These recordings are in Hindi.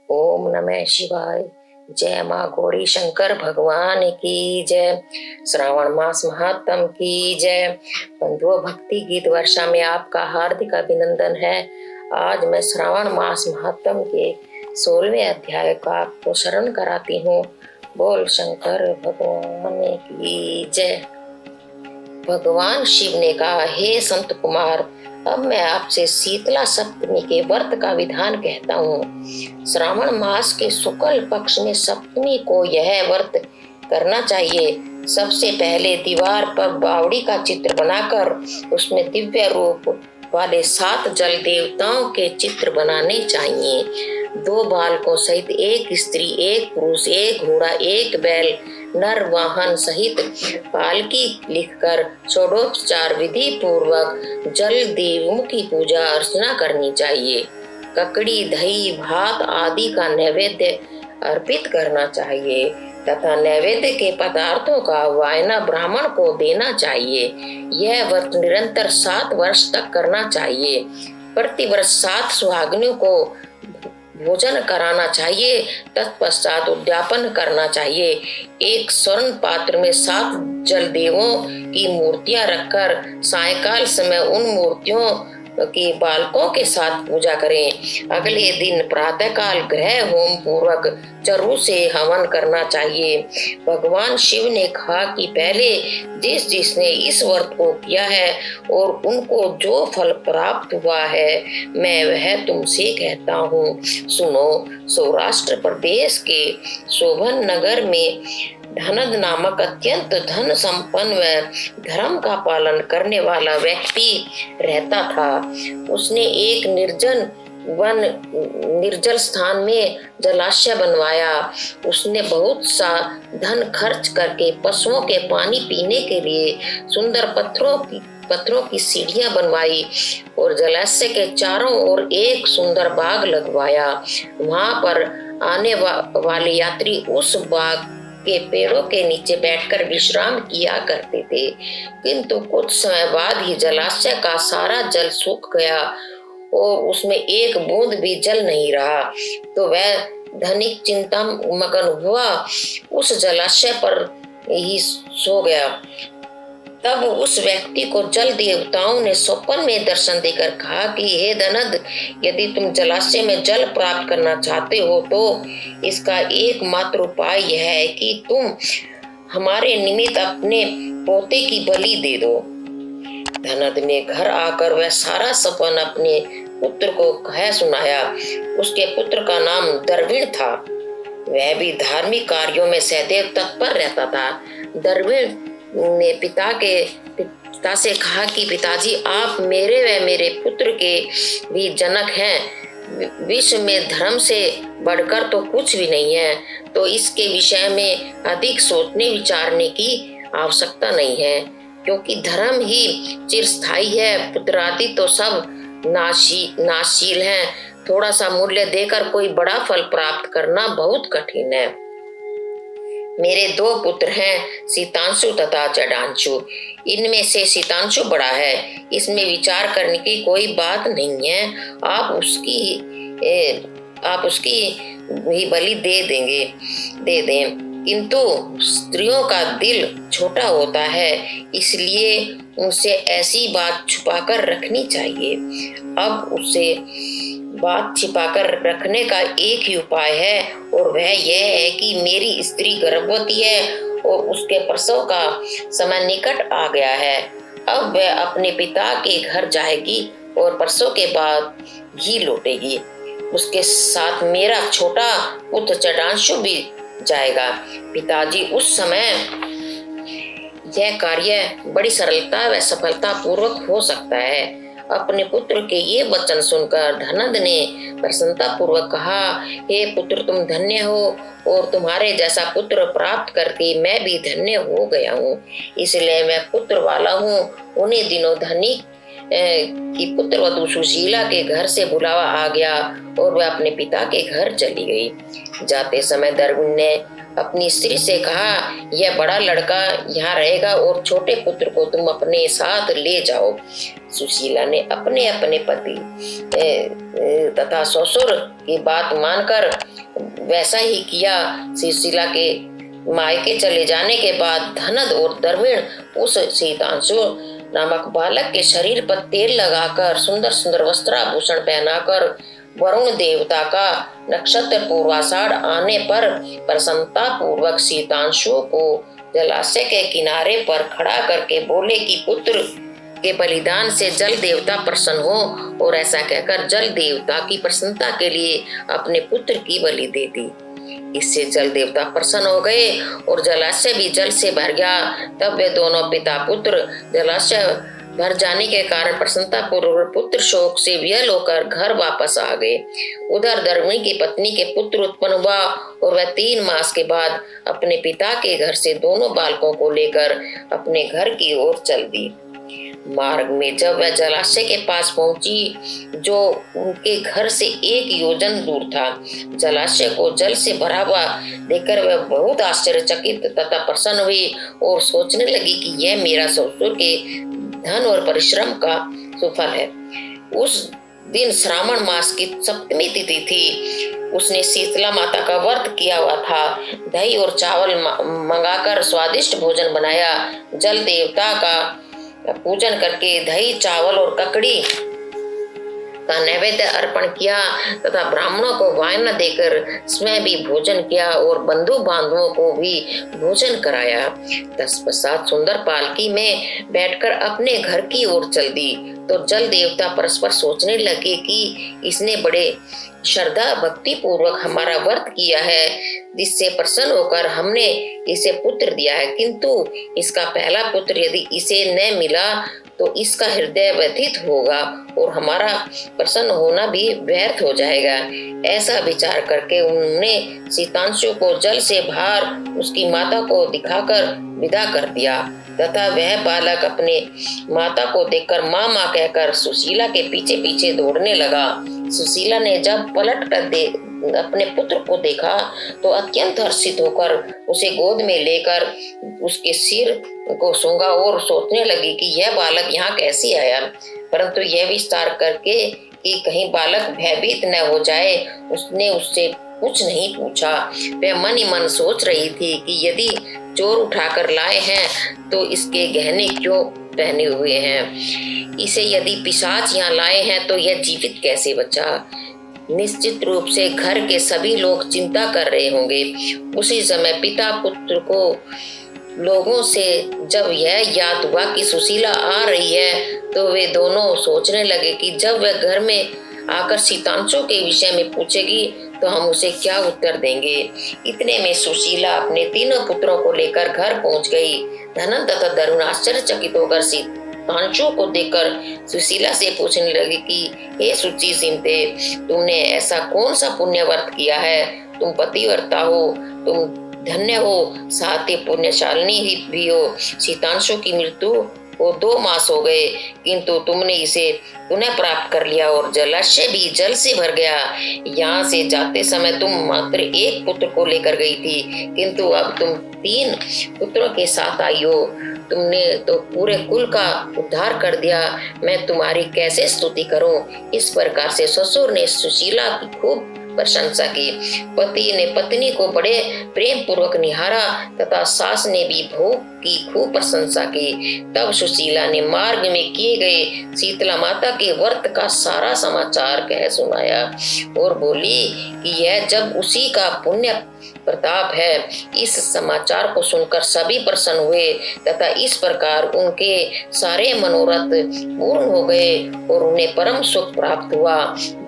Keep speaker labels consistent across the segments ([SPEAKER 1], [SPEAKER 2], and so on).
[SPEAKER 1] ओम नमः शिवाय। जय माँ गौरी शंकर भगवान की जय। श्रावण मास महात्म की जय। बंधुओं, भक्ति गीत वर्षा में आपका हार्दिक अभिनंदन है। आज मैं श्रावण मास महात्म के 16वें अध्याय का आपको शरण कराती हूँ। बोल शंकर भगवान की जय। भगवान शिव ने कहा, हे संत कुमार, अब मैं आपसे शीतला सप्तमी के व्रत का विधान कहता हूँ। श्रावण मास के शुक्ल पक्ष में सप्तमी को यह व्रत करना चाहिए। सबसे पहले दीवार पर बावड़ी का चित्र बनाकर उसमें दिव्य रूप वाले 7 जल देवताओं के चित्र बनाने चाहिए। 2 बालकों सहित 1 स्त्री, 1 पुरुष, 1 घोड़ा, 1 बैल, नर वाहन सहित पालकी लिखकर षोडोपचार विधि पूर्वक जल देवों की पूजा अर्चना करनी चाहिए। ककड़ी, दही, भात आदि का नैवेद्य अर्पित करना चाहिए तथा नैवेद्य के पदार्थों का वायना ब्राह्मण को देना चाहिए। यह व्रत निरंतर 7 वर्ष तक करना चाहिए। प्रतिवर्ष 7 सुहागिनों को भोजन कराना चाहिए। तत्पश्चात उद्यापन करना चाहिए। एक स्वर्ण पात्र में 7 जल देवों की मूर्तियां रखकर सायंकाल समय उन मूर्तियों की बालकों के साथ पूजा करें। अगले दिन प्रातःकाल ग्रह होम पूर्वक चरु से हवन करना चाहिए। भगवान शिव ने कहा कि पहले जिसने इस व्रत को किया है और उनको जो फल प्राप्त हुआ है, मैं वह तुमसे कहता हूँ, सुनो। सौराष्ट्र प्रदेश के शोभन नगर में धनद नामक अत्यंत धन संपन्न व धर्म का पालन करने वाला व्यक्ति रहता था। उसने एक निर्जल स्थान में जलाशय बनवाया। उसने बहुत सा धन खर्च करके पशुओं के पानी पीने के लिए सुंदर पत्थरों की सीढ़ियां बनवाई और जलाशय के चारों ओर एक सुंदर बाग लगवाया। वहां पर आने वाले यात्री उस बाग के पेड़ों के नीचे बैठकर विश्राम किया करते थे। किंतु कुछ समय बाद ही जलाशय का सारा जल सूख गया और उसमें एक बूंद भी जल नहीं रहा। तो वह धनिक चिंता मगन हुआ, उस जलाशय पर ही सो गया। तब उस व्यक्ति को जल देवताओं ने स्वप्न में दर्शन देकर कहा कि हे धनद, यदि तुम जलाशय में जल प्राप्त करना चाहते हो तो इसका एकमात्र उपाय यह है कि तुम हमारे निमित्त अपने पोते की बलि दे दो। धनद ने घर आकर वह सारा सपन अपने पुत्र को कह सुनाया। उसके पुत्र का नाम दरविण था। वह भी धार्मिक कार्यों में सदैव तत्पर रहता था। दरविण ने पिता से कहा कि पिताजी, आप मेरे व मेरे पुत्र के भी जनक हैं। विश्व में धर्म से बढ़कर तो कुछ भी नहीं है, तो इसके विषय में अधिक सोचने विचारने की आवश्यकता नहीं है, क्योंकि धर्म ही चिरस्थायी है। पुत्रादि तो सब नाशील हैं। थोड़ा सा मूल्य देकर कोई बड़ा फल प्राप्त करना बहुत कठिन है। मेरे 2 पुत्र हैं, सीतांशु तथा जडांशु। इनमें से सीतांशु बड़ा है, इसमें विचार करने की कोई बात नहीं है। आप उसकी ही बलि दे दें। किंतु स्त्रियों का दिल छोटा होता है, इसलिए उनसे ऐसी बात छुपाकर रखनी चाहिए। अब उसे बात छिपाकर रखने का एक ही उपाय है, और वह यह है कि मेरी स्त्री गर्भवती है और उसके प्रसव का समय निकट आ गया है। अब वह अपने पिता के घर जाएगी और प्रसव के बाद ही लौटेगी। उसके साथ मेरा छोटा पुत्र जडांशु भी जाएगा। पिताजी, उस समय यह कार्य बड़ी सरलता व सफलता पूर्वक हो सकता है। अपने पुत्र के ये वचन सुनकर धनद ने प्रसन्नता पूर्वक कहा, हे पुत्र, तुम धन्य हो और तुम्हारे जैसा पुत्र प्राप्त करके मैं भी धन्य हो गया हूँ, इसलिए मैं पुत्र वाला हूँ। उन्हीं दिनों धनी की पुत्र वधु सुशीला के घर से बुलावा आ गया और वह अपने पिता के घर चली गई। जाते समय दरविण ने अपनी स्त्री से कहा, यह बड़ा लड़का यहाँ रहेगा और छोटे पुत्र को तुम अपने साथ ले जाओ। सुशीला ने अपने अपने पति तथा ससुर की बात मानकर वैसा ही किया। सुशीला के मायके चले जाने के बाद धनद और धर्मिण उस शीतांशु नामक बालक के शरीर पर तेल लगाकर सुंदर सुंदर वस्त्राभूषण पहनाकर वरुण देवता का नक्षत्र पूर्वाषाढ़ आने पर प्रसन्नता पूर्वक शीतांशु को जलाशय के किनारे पर खड़ा करके बोले कि पुत्र के बलिदान से जल देवता प्रसन्न हो, और ऐसा कहकर जल देवता की प्रसन्नता के लिए अपने पुत्र की बलि दे दी। इससे जल देवता प्रसन्न हो गए और जलाशय भी जल से भर गया। तब वे दोनों पिता पुत्र जलाशय भर जाने के कारण प्रसन्नता पूर्वक पुत्र शोक से विहल होकर घर वापस आ गए। उधर धर्मी की पत्नी के पुत्र उत्पन्न हुआ और वह 3 मास के बाद अपने पिता के घर से दोनों बालकों को लेकर अपने घर की ओर चल दी। मार्ग में जब वह जलाशय के पास पहुंची, जो उनके घर से 1 योजन दूर था, जलाशय को जल से भरा हुआ देखकर वह बहुत आश्चर्यचकित तथा प्रसन्न हुई और सोचने लगी कि यह मेरा ससुर के धन और परिश्रम का सुफल है। उस दिन श्रावण मास की सप्तमी तिथि थी। उसने शीतला माता का व्रत किया हुआ था। दही और चावल मंगाकर स्वादिष्ट भोजन बनाया। जल देवता का पूजन करके दही चावल और ककड़ी का नैवेद्य अर्पण किया तथा ब्राह्मणों को वायना देकर स्वयं भी भोजन किया और बंधु बांधवों को भी भोजन कराया। तत्पश्चात सुंदर पालकी में बैठकर अपने घर की ओर चल दी। तो जल देवता परस्पर सोचने लगे कि इसने बड़े श्रद्धा भक्ति पूर्वक हमारा व्रत किया है, जिससे प्रसन्न होकर हमने इसे पुत्र दिया है, किंतु इसका पहला पुत्र यदि इसे न मिला तो इसका हृदय व्यथित होगा और हमारा प्रसन्न होना भी व्यर्थ हो जाएगा। ऐसा विचार करके उन्होंने शीतांशु को जल से बाहर उसकी माता को दिखाकर विदा कर दिया तथा वह बालक अपने माता को देखकर माँ माँ कहकर सुशीला के पीछे पीछे दौड़ने लगा। सुशीला ने जब पलट कर अपने पुत्र को देखा तो अत्यंत हर्षित होकर उसे गोद में लेकर उसके सिर को सूंघा और सोचने लगी कि यह बालक यहाँ कैसे आया, परंतु यह विस्तार करके कि कहीं बालक भयभीत न हो जाए उसने उससे कुछ नहीं पूछा। वह मन ही मन सोच रही थी कि यदि चोर उठाकर लाए हैं तो इसके गहने क्यों पहने हुए हैं, इसे यदि पिशाच यहाँ लाए हैं तो यह जीवित कैसे बचा। निश्चित रूप से घर के सभी लोग चिंता कर रहे होंगे। उसी समय पिता पुत्र को लोगों से जब यह याद हुआ कि सुशीला आ रही है तो वे दोनों सोचने लगे कि जब वह घर में आकर शीतांशु के विषय में पूछेगी तो हम उसे क्या उत्तर देंगे। इतने में सुशीला अपने 3 पुत्रों को लेकर घर पहुंच गई। धनन तथा धरुण आश्चर्यचकित होकर शीतांशु को देखकर सुशीला से पूछने लगी कि हे सुचि सिमते, तुमने ऐसा कौन सा पुण्य व्रत किया है? तुम पतिव्रता हो, तुम धन्य हो, साथ ही पुण्यशालिनी भी हो। शीतांशु की मृत्यु को 2 मास हो गए, किंतु तुमने इसे पुनः प्राप्त कर लिया और जलाशय भी जल से भर गया। यहाँ से जाते समय तुम मात्र 1 पुत्र को लेकर गई थी, किंतु अब तुम 3 पुत्रों के साथ आई हो। तुमने तो पूरे कुल का उद्धार कर दिया, मैं तुम्हारी कैसे स्तुति करूं। इस प्रकार से ससुर ने सुशीला की खूब प्रशंसा की। पति ने पत्नी को बड़े प्रेम पूर्वक निहारा तथा सास ने भी बहू की खूब प्रशंसा की। तब सुशीला ने मार्ग में किए गए शीतला माता के व्रत का सारा समाचार कह सुनाया और बोली कि यह जब उसी का पुण्य प्रताप है। इस समाचार को सुनकर सभी प्रसन्न हुए तथा इस प्रकार उनके सारे मनोरथ पूर्ण हो गए और उन्हें परम सुख प्राप्त हुआ।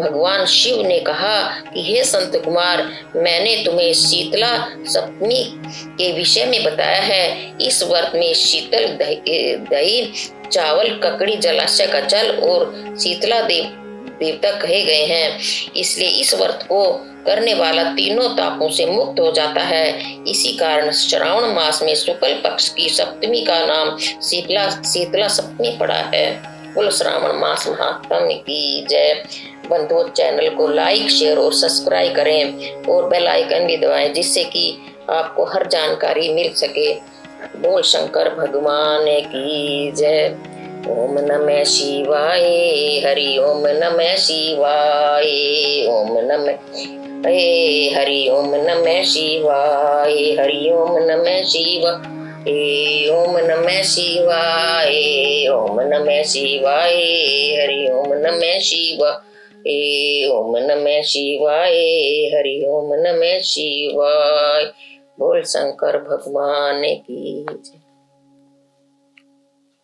[SPEAKER 1] भगवान शिव ने कहा कि हे संत कुमार, मैंने तुम्हें शीतला सप्तमी के विषय में बताया है। इस व्रत में शीतल दही चावल ककड़ी जलाशय का जल और शीतला देवता कहे गए हैं, इसलिए इस व्रत को करने वाला तीनों तापों से मुक्त हो जाता है। इसी कारण श्रावण मास में शुक्ल पक्ष की सप्तमी का नाम शीतला सप्तमी पड़ा है। बोलो श्रावण मास महात्म्य की जय। बंधुओं, चैनल को लाइक शेयर और सब्सक्राइब करें और बेल आइकन भी दबाएं, जिससे कि आपको हर जानकारी मिल सके। बोल शंकर भगवान की जय। ओम नमः शिवाय। हरि ओम नमः शिवाय। ओम नमः हरि ओम नमः शिवाय। हरि ओम नमः शिवाय। ओम नमः शिवाय। ओम नमः शिवाय। हरि ओम नमः शिवाय। ओम नमः शिवाय। हरि ओम नमः शिवाय। बोल शंकर भगवान की जय।